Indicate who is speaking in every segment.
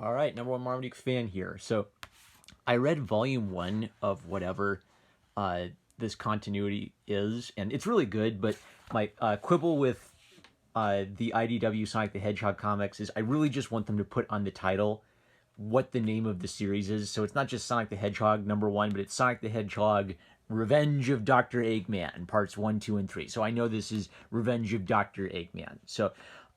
Speaker 1: All right, number one Marmaduke fan here. So I read volume 1 of whatever uh, this continuity is, and it's really good. But my quibble with the IDW Sonic the Hedgehog comics is I really just want them to put on the title what the name of the series is. So it's not just Sonic the Hedgehog number 1, but it's Sonic the Hedgehog Revenge of Dr. Eggman, parts 1, 2, and 3. So I know this is Revenge of Dr. Eggman. So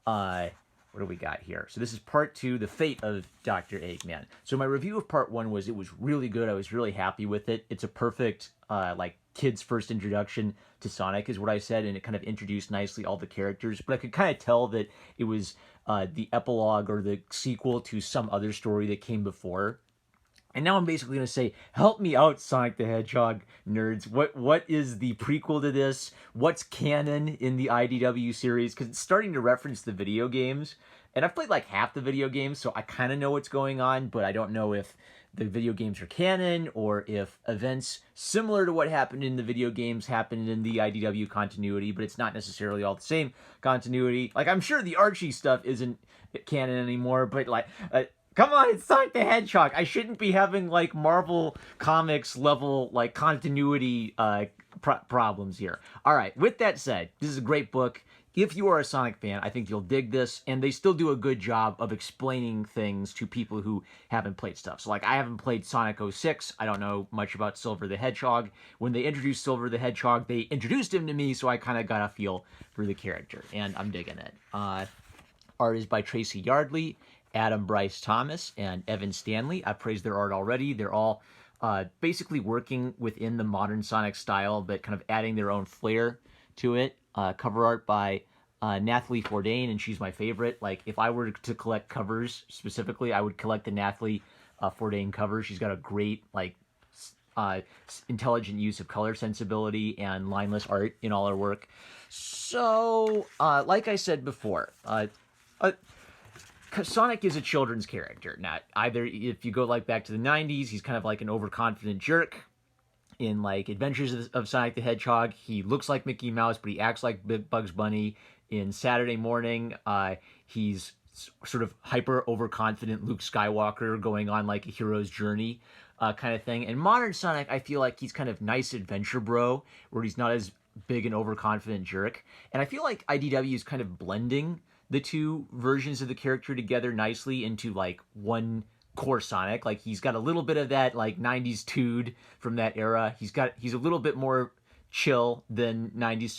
Speaker 1: what do we got here? So this is part 2, The Fate of Dr. Eggman. So my review of part 1 was it was really good. I was really happy with it. It's a perfect like kid's first introduction to Sonic is what I said, and it kind of introduced nicely all the characters. But I could kind of tell that it was the epilogue or the sequel to some other story that came before. And now I'm basically going to say, help me out, Sonic the Hedgehog nerds. What is the prequel to this? What's canon in the IDW series? Because it's starting to reference the video games. And I've played like half the video games, so I kind of know what's going on, but I don't know if the video games are canon or if events similar to what happened in the video games happened in the IDW continuity, but it's not necessarily all the same continuity. Like, I'm sure the Archie stuff isn't canon anymore, but like... come on, it's Sonic the Hedgehog. I shouldn't be having, like, Marvel Comics level, like, continuity problems here. All right, with that said, this is a great book. If you are a Sonic fan, I think you'll dig this, and they still do a good job of explaining things to people who haven't played stuff. So, like, I haven't played Sonic 06. I don't know much about Silver the Hedgehog. When they introduced Silver the Hedgehog, they introduced him to me, so I kind of got a feel for the character, and I'm digging it. Art is by Tracy Yardley, Adam Bryce Thomas, and Evan Stanley. I've praised their art already. They're all basically working within the modern Sonic style, but kind of adding their own flair to it. Cover art by Nathalie Fordain, and she's my favorite. Like, if I were to collect covers specifically, I would collect the Nathalie Fordain cover. She's got a great, like, intelligent use of color sensibility and lineless art in all her work. So, like I said before, Sonic is a children's character. Now, either if you go like back to the 90s, he's kind of like an overconfident jerk. In like Adventures of Sonic the Hedgehog, he looks like Mickey Mouse, but he acts like Bugs Bunny. In Saturday Morning, he's sort of hyper overconfident Luke Skywalker going on like a hero's journey kind of thing. And modern Sonic, I feel like he's kind of nice adventure bro, where he's not as big an overconfident jerk. And I feel like IDW is kind of blending the two versions of the character together nicely into like one core Sonic. Like, he's got a little bit of that like 90s Toad from that era. He's a little bit more chill than 90s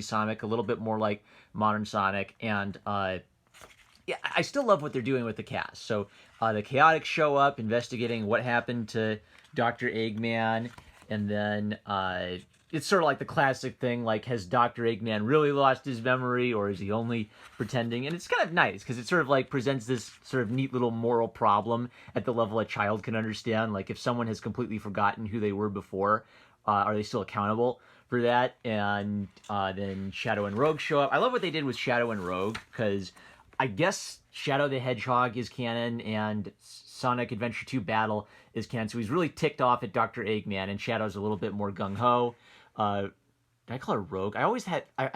Speaker 1: Sonic, a little bit more like modern Sonic. And yeah, I still love what they're doing with the cast. So the Chaotix show up investigating what happened to Dr. Eggman, and then it's sort of like the classic thing, like, has Dr. Eggman really lost his memory, or is he only pretending? And it's kind of nice, because it sort of, like, presents this sort of neat little moral problem at the level a child can understand. Like, if someone has completely forgotten who they were before, are they still accountable for that? And then Shadow and Rogue show up. I love what they did with Shadow and Rogue, because I guess Shadow the Hedgehog is canon, and Sonic Adventure 2 Battle is canon, so he's really ticked off at Dr. Eggman, and Shadow's a little bit more gung-ho. Did I call her Rogue? I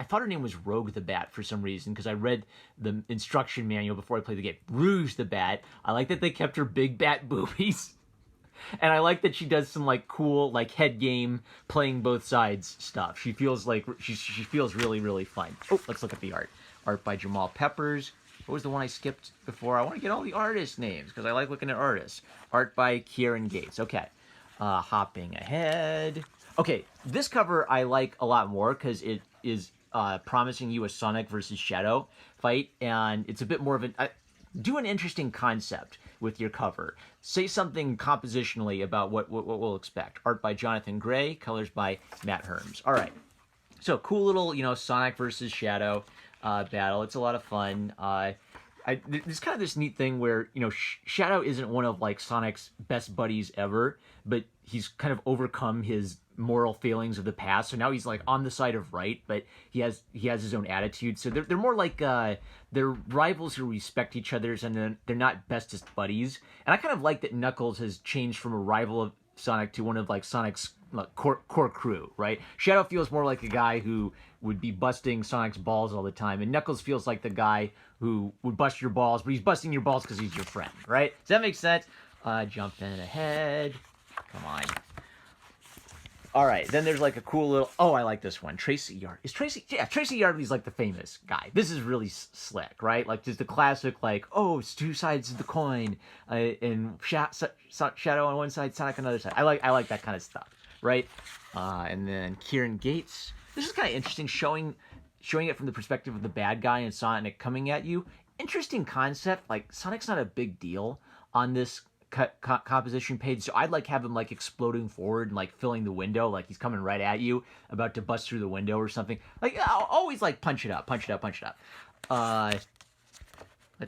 Speaker 1: thought her name was Rogue the Bat for some reason, because I read the instruction manual before I played the game. Rouge the Bat. I like that they kept her big bat boobies. And I like that she does some, like, cool, like, head game, playing both sides stuff. She feels like, she feels really, really fun. Oh, let's look at the art. Art by Jamal Peppers. What was the one I skipped before? I want to get all the artist names, because I like looking at artists. Art by Kieran Gates. Okay. Hopping ahead. Okay, this cover I like a lot more, because it is promising you a Sonic versus Shadow fight, and it's a bit more of an... do an interesting concept with your cover. Say something compositionally about what we'll expect. Art by Jonathan Gray, colors by Matt Herms. All right. So, cool little, Sonic versus Shadow battle. It's a lot of fun. There's kind of this neat thing where, Shadow isn't one of, like, Sonic's best buddies ever, but he's kind of overcome his moral failings of the past, so now he's, like, on the side of right, but he has his own attitude. So they're more like they're rivals who respect each other, and they're not bestest buddies. And I kind of like that Knuckles has changed from a rival of Sonic to one of, like, Sonic's core crew, right? Shadow feels more like a guy who would be busting Sonic's balls all the time, and Knuckles feels like the guy who would bust your balls, but he's busting your balls because he's your friend, right? Does that make sense? Jumping ahead. Come on. All right, then there's like a cool little. Oh, I like this one. Tracy Yard. Is Tracy? Yeah, Tracy Yardley's like the famous guy. This is really slick, right? Like just the classic, like, oh, it's two sides of the coin, and Shadow on one side, Sonic on the other side. I like that kind of stuff, right? And then Kieran Gates. This is kind of interesting, showing it from the perspective of the bad guy and Sonic coming at you. Interesting concept. Like Sonic's not a big deal on this composition page, so I'd like have him like exploding forward and like filling the window, like he's coming right at you, about to bust through the window or something. Like I'll always like punch it up. Let's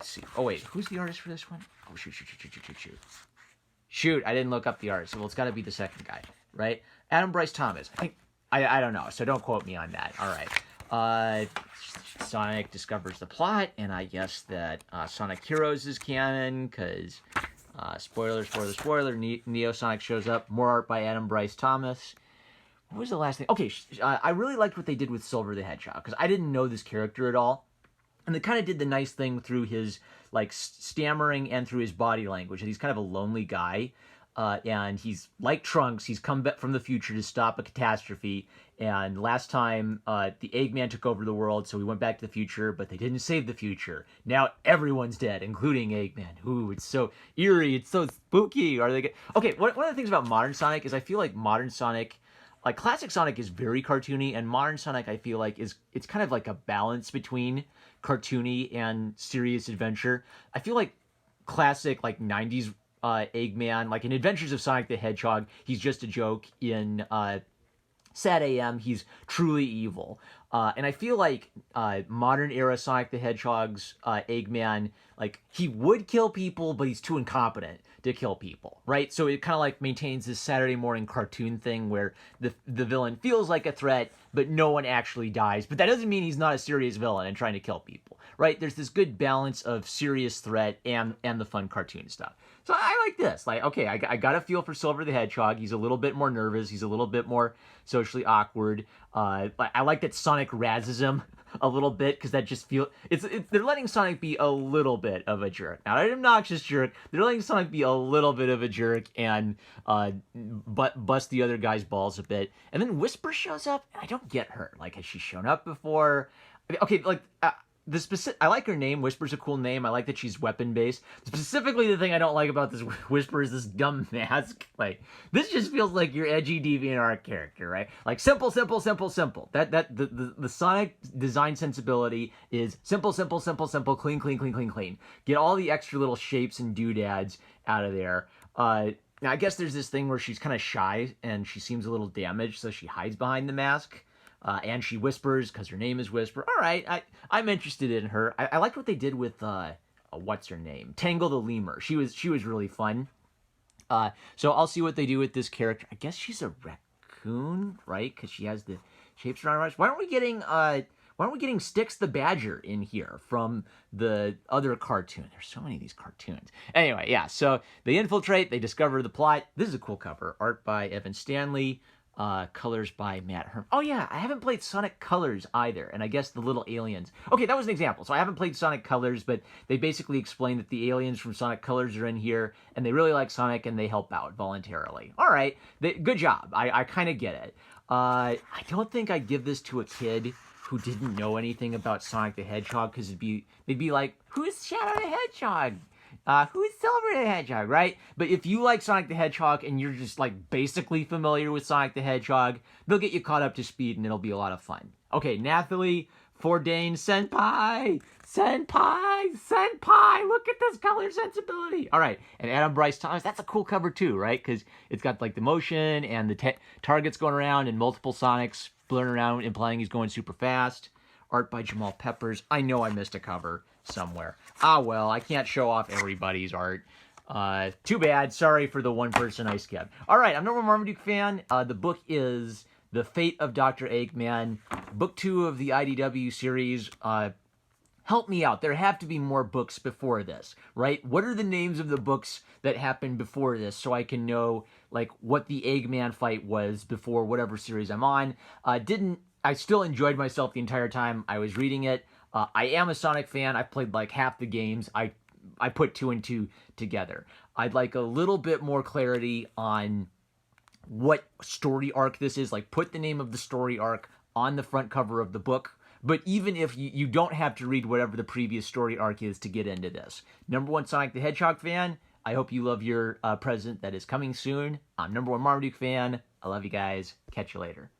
Speaker 1: see. Oh wait, who's the artist for this one? Oh shoot! I didn't look up the artist. Well, it's got to be the second guy, right? Adam Bryce Thomas. I think I don't know, so don't quote me on that. All right. Sonic discovers the plot, and I guess that Sonic Heroes is canon because. Spoiler, Neo Sonic shows up. More art by Adam Bryce Thomas. What was the last thing? Okay, I really liked what they did with Silver the Hedgehog, because I didn't know this character at all. And they kind of did the nice thing through his, like, stammering and through his body language. And he's kind of a lonely guy. And he's, like Trunks, he's come back from the future to stop a catastrophe. And last time, the Eggman took over the world, so we went back to the future, but they didn't save the future. Now everyone's dead, including Eggman. Ooh, it's so eerie, it's so spooky. Okay, one of the things about modern Sonic is I feel like modern Sonic, like classic Sonic is very cartoony, and modern Sonic I feel like it's kind of like a balance between cartoony and serious adventure. I feel like classic, like 90s Eggman, like in Adventures of Sonic the Hedgehog, he's just a joke. In Sad AM, he's truly evil. And I feel like modern era Sonic the Hedgehog's Eggman, like he would kill people, but he's too incompetent to kill people, right? So it kind of like maintains this Saturday morning cartoon thing where the villain feels like a threat, but no one actually dies. But that doesn't mean he's not a serious villain and trying to kill people, right? There's this good balance of serious threat and the fun cartoon stuff. So I like this. Like, okay, I got a feel for Silver the Hedgehog. He's a little bit more nervous. He's a little bit more socially awkward. I like that Sonic razzes him a little bit, because that just they're letting Sonic be a little bit of a jerk. Not an obnoxious jerk. They're letting Sonic be a little bit of a jerk and bust the other guy's balls a bit. And then Whisper shows up, and I don't get her. Like, has she shown up before? Okay, like I like her name. Whisper's a cool name. I like that she's weapon based. Specifically, the thing I don't like about this Whisper is this dumb mask. Like, this just feels like your edgy DeviantArt character, right? Like simple. The Sonic design sensibility is simple, clean. Get all the extra little shapes and doodads out of there. Now I guess there's this thing where she's kind of shy and she seems a little damaged, so she hides behind the mask. And she whispers because her name is Whisper. All right, I'm interested in her. I liked what they did with what's her name, Tangle the Lemur. She was really fun. So I'll see what they do with this character. I guess she's a raccoon, right? Because she has the shapes around her eyes. Why aren't we getting Styx the Badger in here from the other cartoon? There's so many of these cartoons. Anyway, yeah. So they infiltrate. They discover the plot. This is a cool cover. Art by Evan Stanley. Colors by Matt Herms. Oh yeah, I haven't played Sonic Colors either, and I guess the little aliens. Okay, that was an example. So I haven't played Sonic Colors, but they basically explain that the aliens from Sonic Colors are in here, and they really like Sonic, and they help out voluntarily. All right, good job. I kind of get it. I don't think I'd give this to a kid who didn't know anything about Sonic the Hedgehog, because they'd be like, who's Shadow the Hedgehog? Who's Silver the Hedgehog, right? But if you like Sonic the Hedgehog and you're just like basically familiar with Sonic the Hedgehog, they'll get you caught up to speed and it'll be a lot of fun. Okay, Nathalie Fordain Senpai! Look at this color sensibility! All right, and Adam Bryce Thomas, that's a cool cover too, right? Because it's got like the motion and the targets going around and multiple Sonics blurring around, implying he's going super fast. Art by Jamal Peppers. I know I missed a cover somewhere. Ah, well, I can't show off everybody's art. Too bad. Sorry for the one person I skipped. All right, I'm Norman Marmaduke fan. The book is The Fate of Dr. Eggman, book 2 of the IDW series. help me out. There have to be more books before this, right? What are the names of the books that happened before this so I can know like what the Eggman fight was before whatever series I'm on? I still enjoyed myself the entire time I was reading it. I am a Sonic fan. I've played like half the games. I put two and two together. I'd like a little bit more clarity on what story arc this is. Like, put the name of the story arc on the front cover of the book. But even if you don't have to read whatever the previous story arc is to get into this. Number one Sonic the Hedgehog fan, I hope you love your present that is coming soon. I'm number one Marmaduke fan. I love you guys. Catch you later.